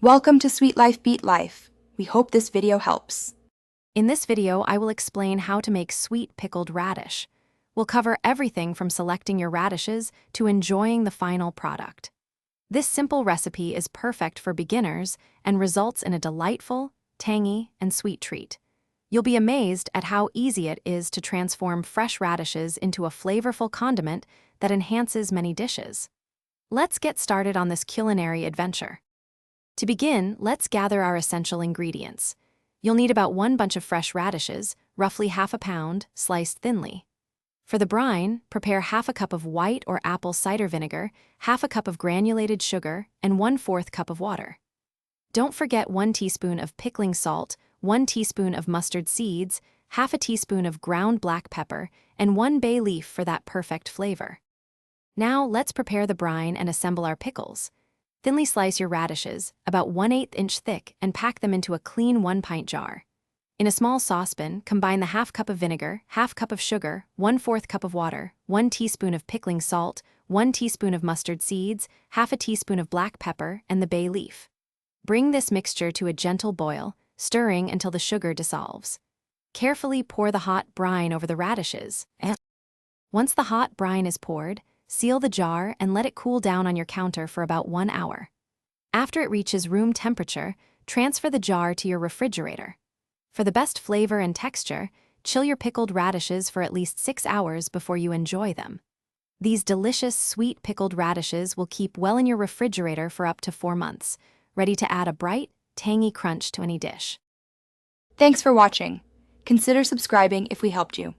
Welcome to Sweet Life Beat Life. We hope this video helps. In this video, I will explain how to make sweet pickled radish. We'll cover everything from selecting your radishes to enjoying the final product. This simple recipe is perfect for beginners and results in a delightful, tangy, and sweet treat. You'll be amazed at how easy it is to transform fresh radishes into a flavorful condiment that enhances many dishes. Let's get started on this culinary adventure. To begin, let's gather our essential ingredients. You'll need about 1 bunch of fresh radishes, roughly half a pound, sliced thinly. For the brine, prepare half a cup of white or apple cider vinegar, half a cup of granulated sugar, and 1/4 cup of water. Don't forget 1 teaspoon of pickling salt, 1 teaspoon of mustard seeds, half a teaspoon of ground black pepper, and 1 bay leaf for that perfect flavor. Now let's prepare the brine and assemble our pickles. Thinly slice your radishes, about 1/8 inch thick, and pack them into a clean 1-pint jar. In a small saucepan, combine the half cup of vinegar, half cup of sugar, 1/4 cup of water, 1 teaspoon of pickling salt, 1 teaspoon of mustard seeds, half a teaspoon of black pepper, and the bay leaf. Bring this mixture to a gentle boil, stirring until the sugar dissolves. Carefully pour the hot brine over the radishes. Once the hot brine is poured, seal the jar and let it cool down on your counter for about 1 hour. After it reaches room temperature, transfer the jar to your refrigerator. For the best flavor and texture, chill your pickled radishes for at least 6 hours before you enjoy them. These delicious, sweet pickled radishes will keep well in your refrigerator for up to 4 months, ready to add a bright, tangy crunch to any dish. Thanks for watching. Consider subscribing if we helped you.